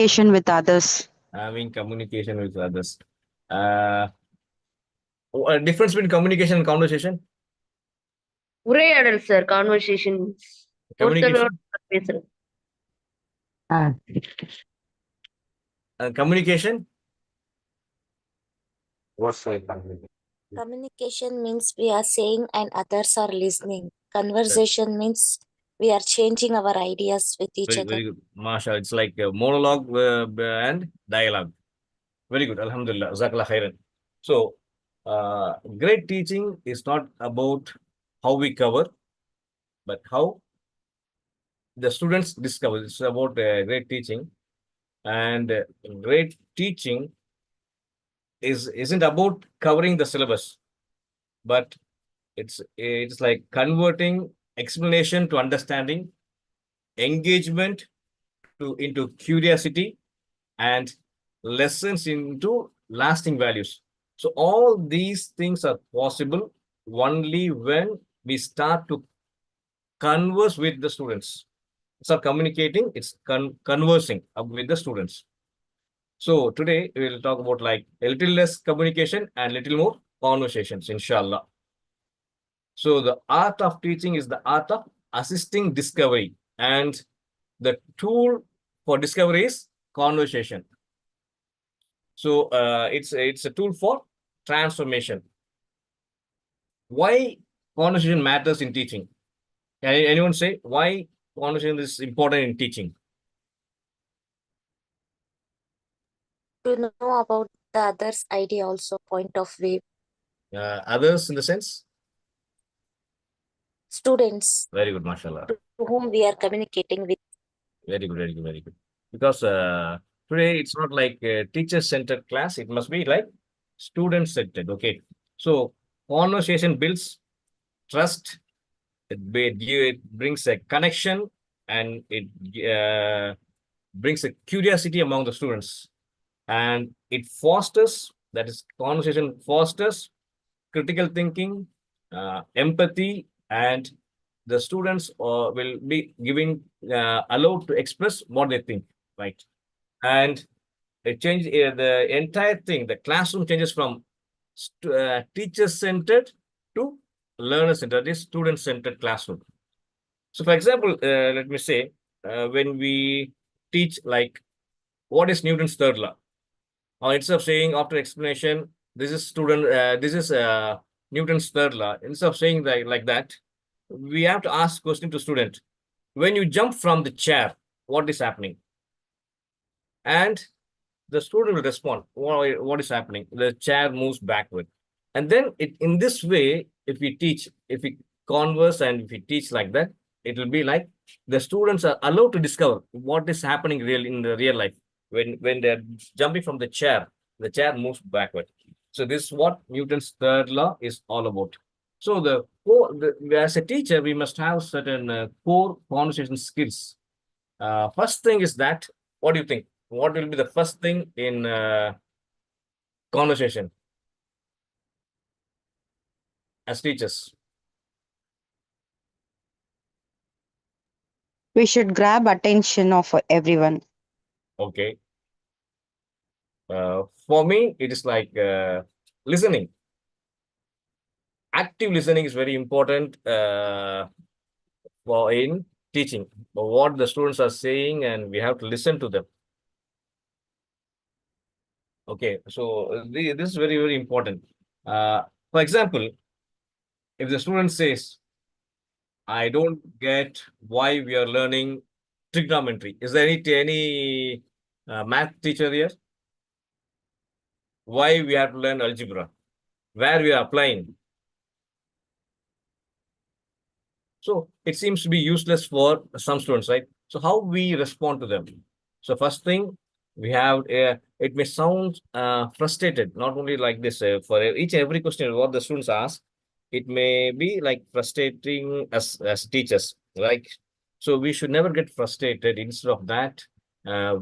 Communication with others. Having communication with others. Uh, Difference between communication and conversation. உரையாடல் sir conversation ஒருத்தரோட Communication. பேசுறது. Ah, Communication. What's the communication? Communication means we are saying and others are listening. That's Conversation means we are changing our ideas with each very, other. very good. Masha, it's like a monologue and dialogue. Very good. Alhamdulillah. Jazakallah khairan. So, great teaching is not about how we cover, but how the students discover. It's about great teaching. And great teaching isn't about covering the syllabus, but it's like converting explanation to understanding, engagement into curiosity, and lessons into lasting values. So all these things are possible only when we start to converse with the students. It's not communicating, it's conversing with the students. So today we will talk about like a little less communication and little more conversations, inshallah. So the art of teaching is the art of assisting discovery, and the tool for discovery is conversation. So it's a tool for transformation. Why conversation matters in teaching? Can anyone say why conversation is important in teaching? To know about the other's idea also, point of view. Others in the sense? Students Very good, mashallah. to whom we are communicating with. Very good, very good, very good. Because today it's not like a teacher-centered class. It must be like student-centered. Okay. So conversation builds trust. It brings a connection, and it brings a curiosity among the students, and it fosters, that is, conversation fosters critical thinking, empathy, and the students will be giving allowed to express what they think, right? And it changes the entire thing. The classroom changes from teacher-centered to learner-centered, is student-centered classroom. So, for example, let me say, when we teach, like, what is Newton's third law? Or instead of saying after explanation, this is Newton's third law. Instead of saying like that, we have to ask question to student. When you jump from the chair, what is happening? And the student will respond, what is happening? The chair moves backward. And then in this way, if we converse and if we teach like that, it will be like the students are allowed to discover what is happening in the real life. When they're jumping from the chair moves backward. So this is what Newton's third law is all about. So as a teacher, we must have certain core conversation skills. First thing is that, what do you think? What will be the first thing in conversation as teachers? we should grab attention of everyone. Okay. For me, it is like listening. Active listening is very important for in teaching. What the students are saying, and we have to listen to them. Okay, so this is very, very important. For example, if the student says, I don't get why we are learning trigonometry. Is there any math teacher here? Why we have to learn algebra? Where we are applying? So it seems to be useless for some students, right? So how we respond to them? So first thing, we have, it may sound frustrated, not only like this, for each and every question what the students ask, it may be like frustrating as teachers, right? So we should never get frustrated. Instead of that,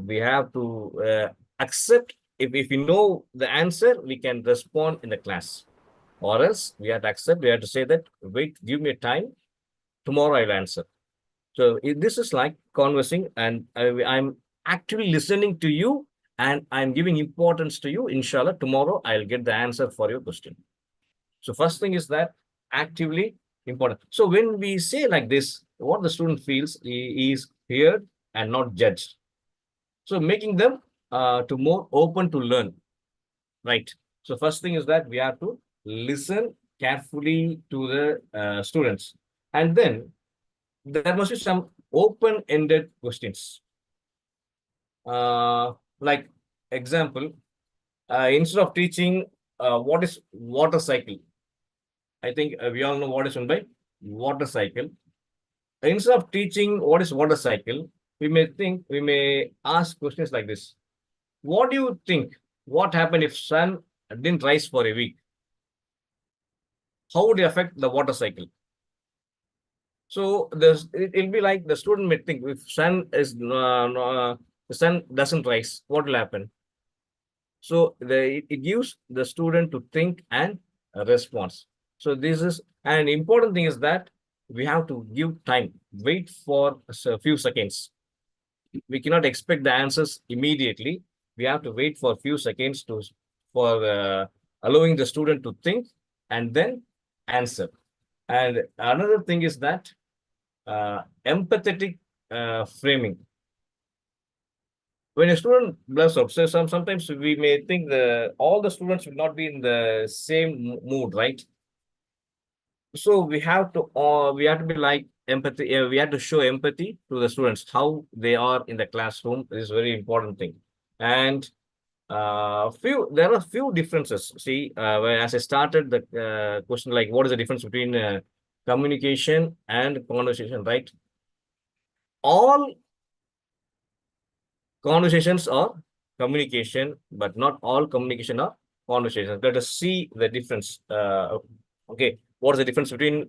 we have to accept, if we know the answer, we can respond in the class. Or else we have to accept, we have to say that, wait, give me a time, tomorrow I'll answer. So this is like conversing, and I'm actually listening to you and I'm giving importance to you. Inshallah, tomorrow I'll get the answer for your question. So first thing is that actively important. So when we say like this, what the student feels is heard and not judged. So making them to more open to learn, right? So first thing is that we have to listen carefully to the students, and then there must be some open-ended questions. Like example, instead of teaching what is water cycle, I think we all know what is meant by water cycle. Instead of teaching what is water cycle, we may ask questions like this. What do you think? What happened if sun didn't rise for a week? How would it affect the water cycle? So it'll be like the student may think if the sun doesn't rise, what will happen? So it gives the student to think and response. So this is an important thing is that we have to give time, wait for a few seconds. We cannot expect the answers immediately. We have to wait for a few seconds for allowing the student to think and then answer. And another thing is that empathetic framing. When a student bless up, so sometimes we may think all the students will not be in the same mood, right? So we have to be like empathy. We have to show empathy to the students how they are in the classroom. This is a very important thing. And there are few differences. See, as I started the question, like what is the difference between communication and conversation, right? All conversations are communication, but not all communication are conversations. Let us see the difference. Okay, what is the difference between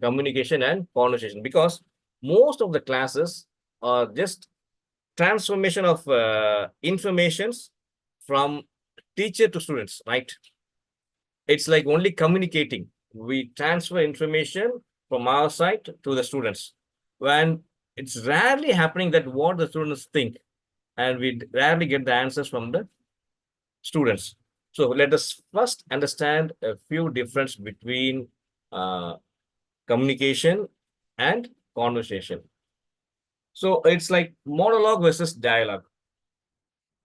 communication and conversation? Because most of the classes are just transformation of informations from teacher to students, right? It's like only communicating. We transfer information from our side to the students. When it's rarely happening that what the students think, and we rarely get the answers from the students. So let us first understand a few difference between communication and conversation. So it's like monologue versus dialogue.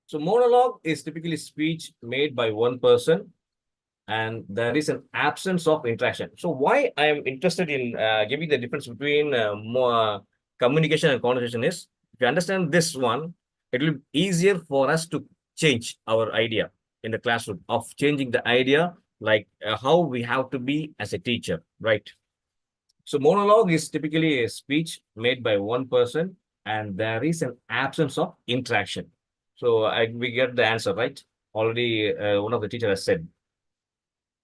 So monologue is typically speech made by one person and there is an absence of interaction. So why I am interested in giving the difference between communication and conversation is, if you understand this one, it will be easier for us to change our idea in the classroom of changing the idea, like how we have to be as a teacher, right? So monologue is typically a speech made by one person and there is an absence of interaction. So we get the answer, right? Already one of the teachers has said.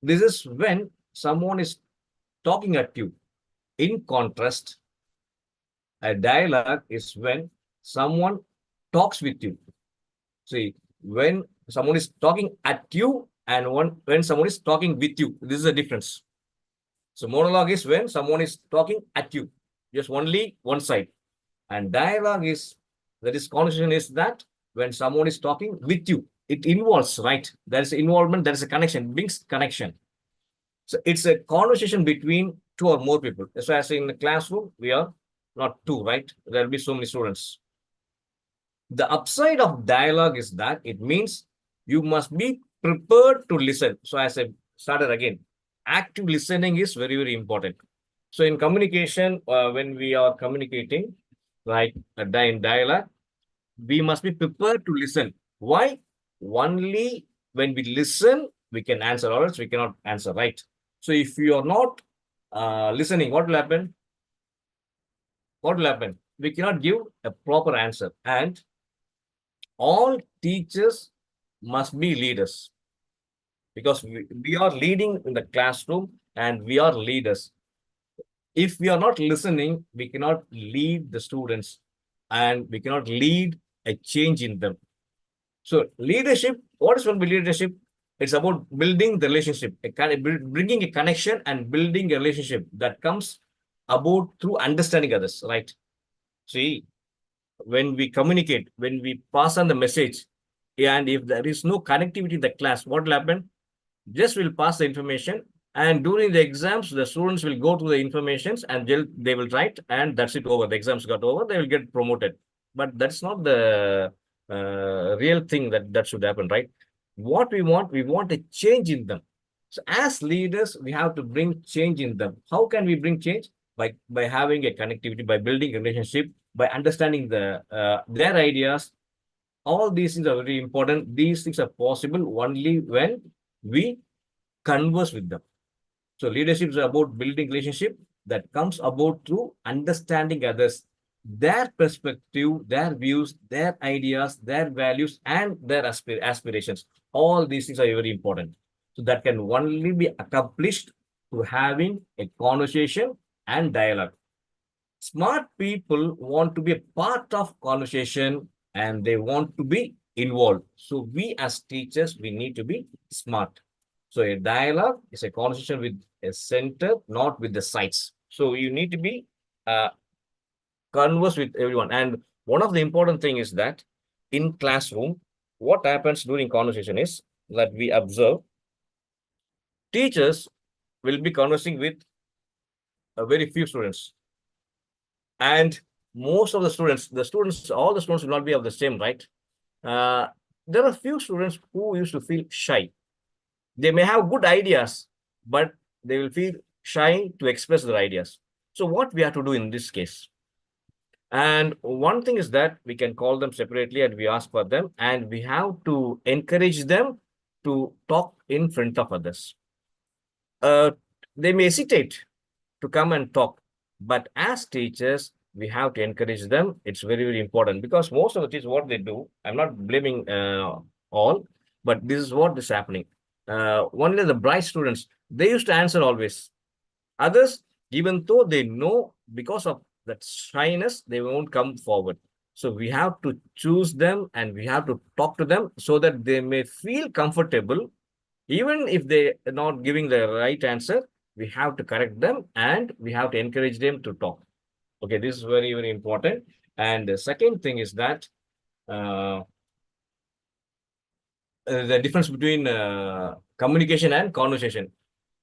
This is when someone is talking at you. In contrast, a dialogue is when someone talks with you. See, when someone is talking at you and when someone is talking with you, this is a difference. So monologue is when someone is talking at you, just only one side. And dialogue is, that is conversation is that when someone is talking with you, it involves, right? There is involvement, there is a connection, brings connection. So it's a conversation between two or more people. So as in the classroom, we are not two, right? There will be so many students. The upside of dialogue is that it means you must be prepared to listen. So as I started again, active listening is very, very important. So in communication, when we are communicating, like in dialogue, we must be prepared to listen. Why? Only when we listen, we can answer, or else we cannot answer, right? So if you are not listening, what will happen? What will happen? We cannot give a proper answer. And all teachers must be leaders because we are leading in the classroom and we are leaders. If we are not listening, we cannot lead the students and we cannot lead a change in them. So leadership, what is one leadership? It's about building the relationship, bringing a connection and building a relationship that comes about through understanding others, right? See, when we communicate, when we pass on the message, and if there is no connectivity in the class, what will happen? Just will pass the information, and during the exams, the students will go to the informations and they will write, and that's it over. The exams got over, they will get promoted. But that's not the real thing that should happen, right? What we want a change in them. So as leaders, we have to bring change in them. How can we bring change? By having a connectivity, by building a relationship, by understanding their ideas. All these things are very important. These things are possible only when we converse with them. So leadership is about building relationship that comes about through understanding others, their perspective, their views, their ideas, their values, and their aspirations. All these things are very important. So that can only be accomplished through having a conversation and dialogue. Smart people want to be a part of conversation and they want to be involved. So we as teachers, we need to be smart. So a dialogue is a conversation with a center, not with the sides. So you need to be converse with everyone. And one of the important thing is that in classroom, what happens during conversation is that we observe teachers will be conversing with a very few students. And most of the students, all the students will not be of the same, right? There are few students who used to feel shy. They may have good ideas, but they will feel shy to express their ideas. So what we have to do in this case? And one thing is that we can call them separately and we ask for them, and we have to encourage them to talk in front of others. They may hesitate to come and talk, but as teachers, we have to encourage them. It's very, very important because most of the teachers, what they do, I'm not blaming all, but this is what is happening. Only the bright students, they used to answer always. Others, even though they know because of that shyness, they won't come forward. So we have to choose them and we have to talk to them so that they may feel comfortable. Even if they are not giving the right answer, we have to correct them and we have to encourage them to talk. Okay, this is very, very important. And the second thing is that the difference between communication and conversation.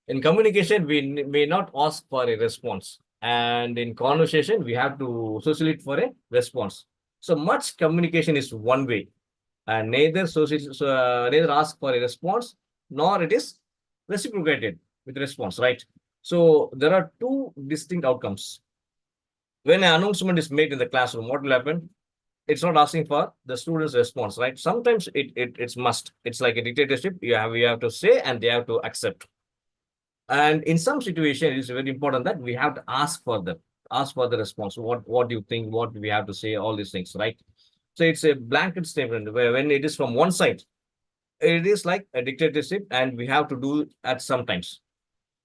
In communication, we may not ask for a response. And in conversation, we have to solicit for a response. So much communication is one way. And neither neither ask for a response, nor it is reciprocated with response, right? So there are two distinct outcomes. When an announcement is made in the classroom, what will happen? It's not asking for the student's response, right? Sometimes it's must. It's like a dictatorship. You have to say and they have to accept. And in some situations, it's very important that we have to ask for the response. What do you think? What do we have to say? All these things, right? So it's a blanket statement where when it is from one side, it is like a dictatorship and we have to do at sometimes.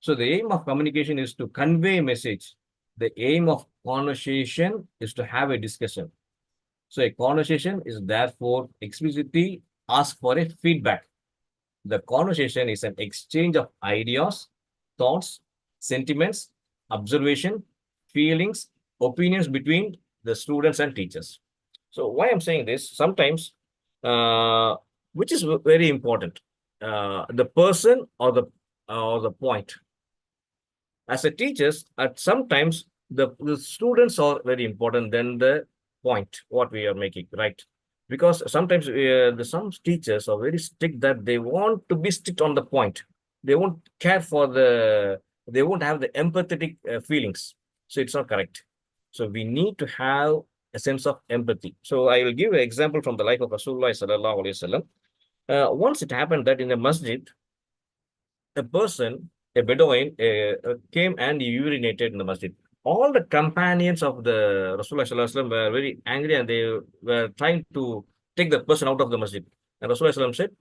So the aim of communication is to convey a message. The aim of conversation is to have a discussion. So a conversation is therefore explicitly ask for a feedback. The conversation is an exchange of ideas, thoughts, sentiments, observation, feelings, opinions between the students and teachers. So why I'm saying this, sometimes, which is very important, the person or the point. As a teachers, at sometimes the students are very important than the point what we are making, right? Because sometimes some teachers are very strict that they want to be strict on the point. They won't care for they won't have the empathetic feelings. So it's not correct. So we need to have a sense of empathy. So I will give an example from the life of Rasulullah sallallahu alaihi wasallam. Once it happened that in a masjid, a person, a Bedouin, came and urinated in the masjid. All the companions of the Rasulullah sallallahu alaihi wasallam were very angry and they were trying to take the person out of the masjid. And Rasulullah sallallahu alaihi wasallam said,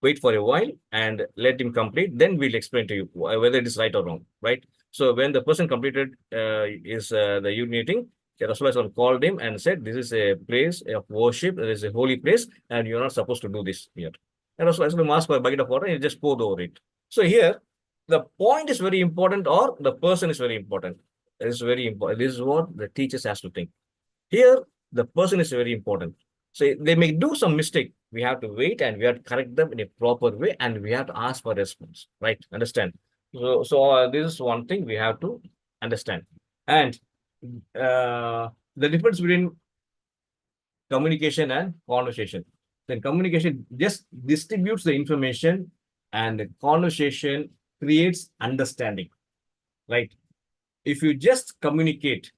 wait for a while and let him complete. Then we'll explain to you whether it is right or wrong, right? So when the person completed the urinating, Rasulullah called him and said, this is a place of worship, it is a holy place, and you're not supposed to do this here. And Rasulullah asked for a bucket of water and he just poured over it. So here, the point is very important or the person is very important. It is very important. This is what the teachers has to think. Here, the person is very important. So they may do some mistake. We have to wait and we have to correct them in a proper way and we have to ask for response, right? Understand? So this is one thing we have to understand. And the difference between communication and conversation. Then communication just distributes the information and the conversation creates understanding, right? If you just communicate,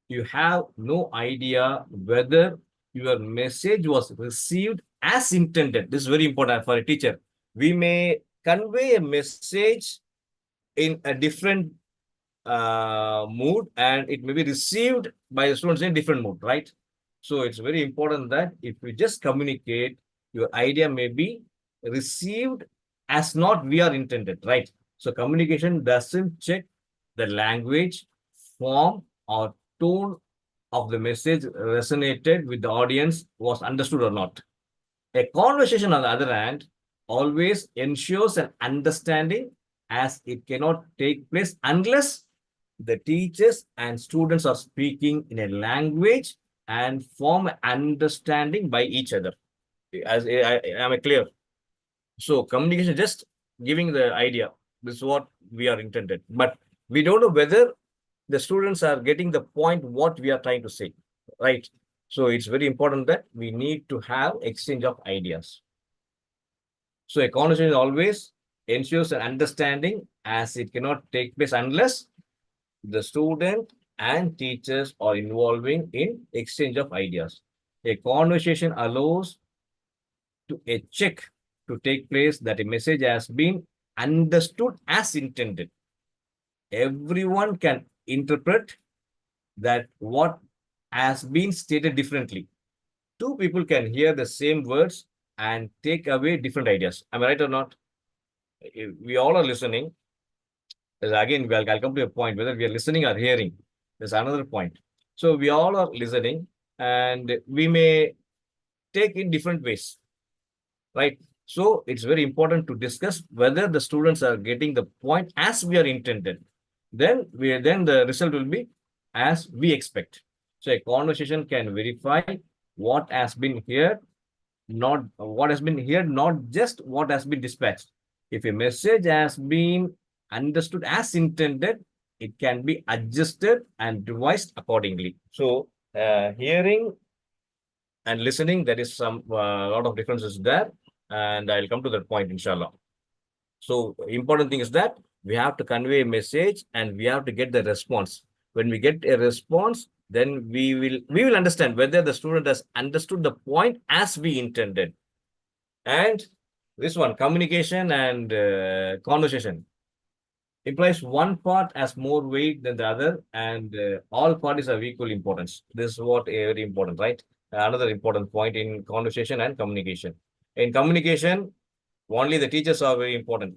you have no idea whether your message was received as intended. This is very important for a teacher. We may convey a message in a different mood and it may be received by the students in a different mood, right? So it's very important that if you just communicate, your idea may be received as not we are intended, right? So communication doesn't check the language, form, or tone of the message resonated with the audience, was understood or not. A conversation, on the other hand, always ensures an understanding as it cannot take place unless the teachers and students are speaking in a language and form understanding by each other. Am I clear? So communication just giving the idea. This is what we are intended. But we don't know whether the students are getting the point what we are trying to say, right? So it's very important that we need to have exchange of ideas. So a conversation always ensures an understanding as it cannot take place unless the student and teachers are involving in exchange of ideas. A conversation allows a check to take place that a message has been understood as intended. Everyone can interpret that what has been stated differently. Two people can hear the same words and take away different ideas. Am I right or not? We all are listening. Again, I'll come to a point whether we are listening or hearing. There's another point. So we all are listening and we may take in different ways, right? So it's very important to discuss whether the students are getting the point as we are intended. Then the result will be as we expect. So a conversation can verify what has been heard, not what has been heard, not just what has been dispatched. If a message has been understood as intended, it can be adjusted and revised accordingly. So hearing and listening, there is some lot of differences there, and I'll come to that point, inshallah. So important thing is that we have to convey a message and we have to get the response. When we get a response, then we will understand whether the student has understood the point as we intended. And this one, communication and conversation, implies one part has more weight than the other, and all parties have equal importance. This is what very important, right? Another important point in conversation and communication. In communication, only the teachers are very important.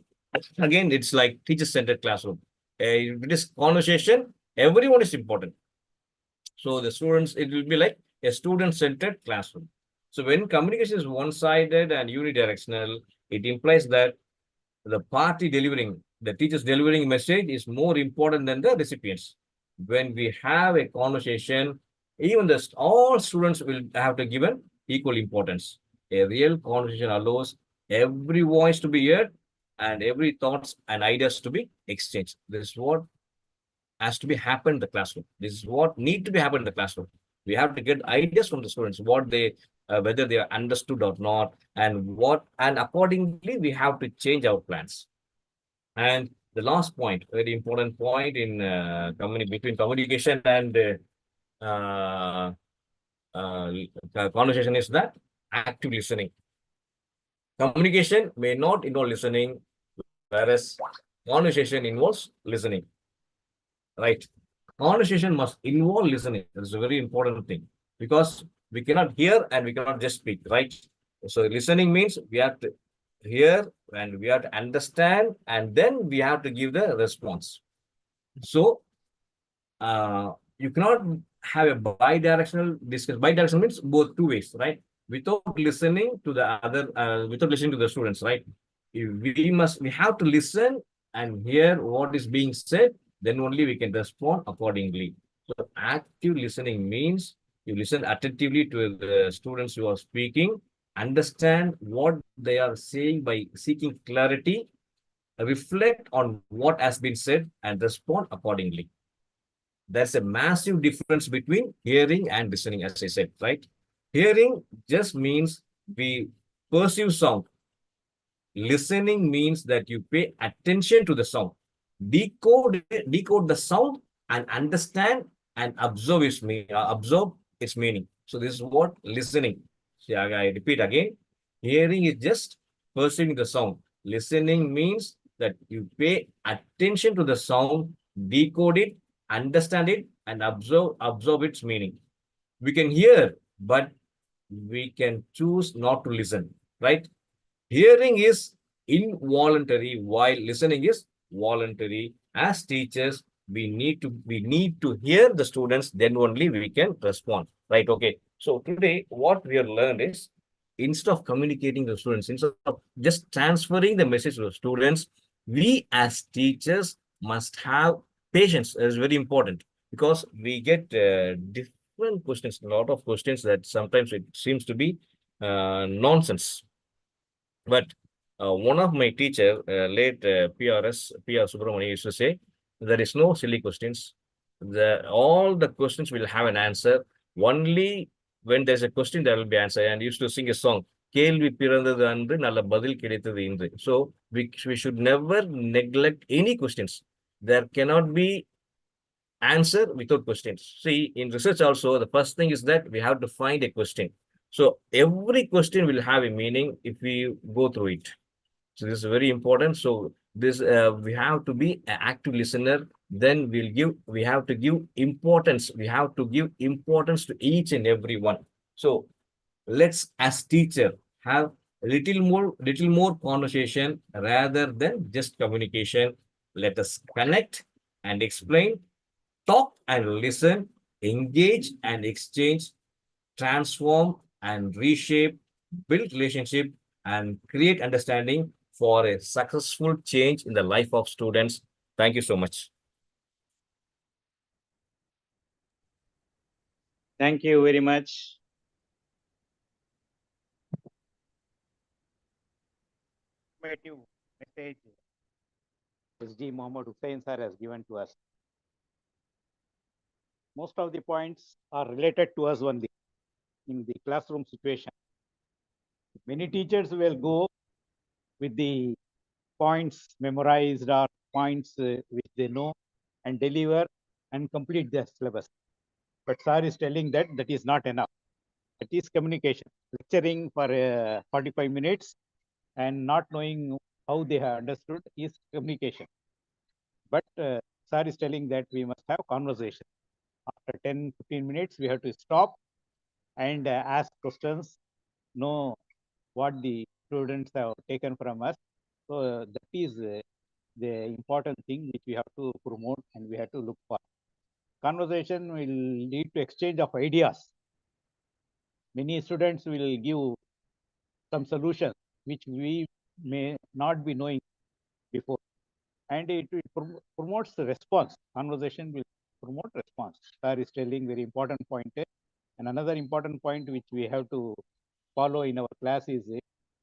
Again, it's like teacher-centered classroom. If it is conversation, everyone is important. So the students, it will be like a student-centered classroom. So when communication is one-sided and unidirectional, it implies that the party delivering, the teachers delivering message is more important than the recipients. When we have a conversation, even all students will have to give an equal importance. A real conversation allows every voice to be heard and every thoughts and ideas to be exchanged. This is what has to be happen in the classroom. This is what need to be happen in the classroom. We have to get ideas from the students, what they, whether they are understood or not, and accordingly, we have to change our plans. And the last point, very important point in between communication and conversation is that active listening. Communication may not involve listening, whereas conversation involves listening, right? Conversation must involve listening. That's a very important thing because we cannot hear and we cannot just speak, right? So listening means we have to hear and we have to understand and then we have to give the response. So you cannot have a bi-directional discussion. Bi-directional means both two ways, right? Without listening to the other, without listening to the students, right? We have to listen and hear what is being said, then only we can respond accordingly. So active listening means you listen attentively to the students who are speaking, understand what they are saying by seeking clarity, reflect on what has been said, and respond accordingly. There's a massive difference between hearing and listening, as I said, right? Hearing just means we perceive sound. Listening means that you pay attention to the sound, decode the sound, and understand and observe its meaning. So this is what listening. See, I repeat again. Hearing is just perceiving the sound. Listening means that you pay attention to the sound, decode it, understand it, and observe its meaning. We can hear, but we can choose not to listen, right? Hearing is involuntary while listening is voluntary. As teachers, we need to hear the students, then only we can respond. Right. Okay. So today, what we have learned is instead of communicating to students, instead of just transferring the message to the students, we as teachers must have patience. It is very important because we get different questions, a lot of questions that sometimes it seems to be nonsense. But one of my teacher, late PR Subramani used to say, there is no silly questions. All the questions will have an answer. Only when there's a question, there will be answer. And used to sing a song, கேள்வி பிறந்தது அன்று நல்ல பதில் கிடைத்தது இன்று. So we should never neglect any questions. There cannot be answer without questions. See, in research also, the first thing is that we have to find a question. So every question will have a meaning if we go through it. So this is very important. So this we have to be an active listener. Then we have to give importance. We have to give importance to each and every one. So let's, as teacher, have a little more conversation rather than just communication. Let us connect and explain, talk and listen, engage and exchange, transform and reshape, build relationship, and create understanding for a successful change in the life of students. Thank you so much. Thank you very much. Informative message SD Mohammed Hussain sir has given to us. Most of the points are related to us only in the classroom situation. Many teachers will go with the points memorized or points which they know and deliver and complete their syllabus. But sir is telling that that is not enough. That is communication. Lecturing for 45 minutes and not knowing how they have understood is communication. But sir is telling that we must have conversation. After 10-15 minutes, we have to stop and ask questions, know what the students have taken from us. So that is the important thing which we have to promote and we have to look for. Conversation will lead to exchange of ideas. Many students will give some solutions which we may not be knowing before. And it promotes the response. Conversation will promote response. Sir is telling very important point. And another important point which we have to follow in our class is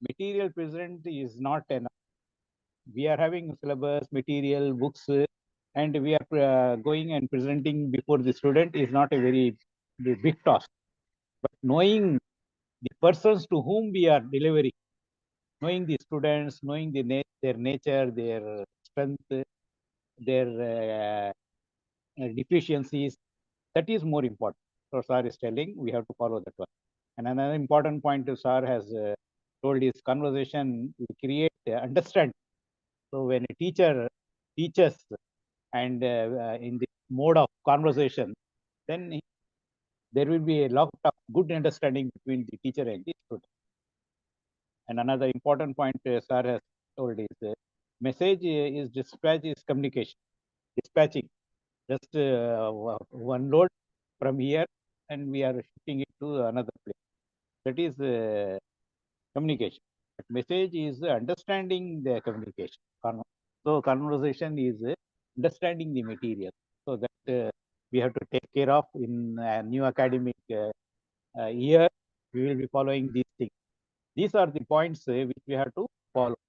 material present is not enough. We are having syllabus, material, books, and we are going and presenting before the student is not a very big task. But knowing the persons to whom we are delivering, knowing the students, knowing their nature, their strength, their deficiencies, that is more important. So sir is telling we have to follow that one. And another important point sir has told is conversation will create understanding. So when a teacher teaches and in the mode of conversation, then there will be a lot of good understanding between the teacher and the student. And another important point sir has told is message is dispatch is communication. Dispatching, just one load from here and we are shifting it to another place. That is communication. But message is understanding the communication. So conversation is understanding the material. So that we have to take care of in a new academic year. We will be following these things. These are the points which we have to follow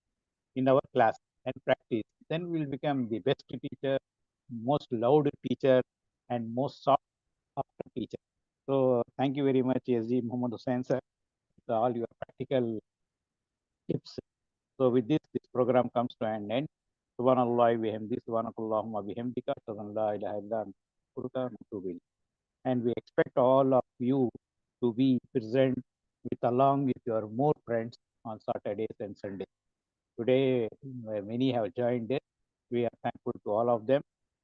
in our class and practice. Then we will become the best teacher, most loved teacher, and most sought after teacher. So thank you very much, SG Mohammed Hussain sir, for all your practical tips. So with this program comes to an end. Subhanallah bihamdi, subhanakallahumma bihamdika, subhanallah ilaha illa anta, astaghfiruka wa atubu ilayk. And we expect all of you to be present along with your more friends on Saturdays and Sundays. Today, many have joined it. We are thankful to all of them,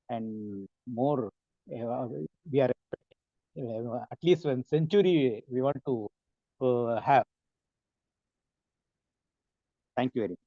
and more. We are expecting at least 1 century we want to have. Thank you very much.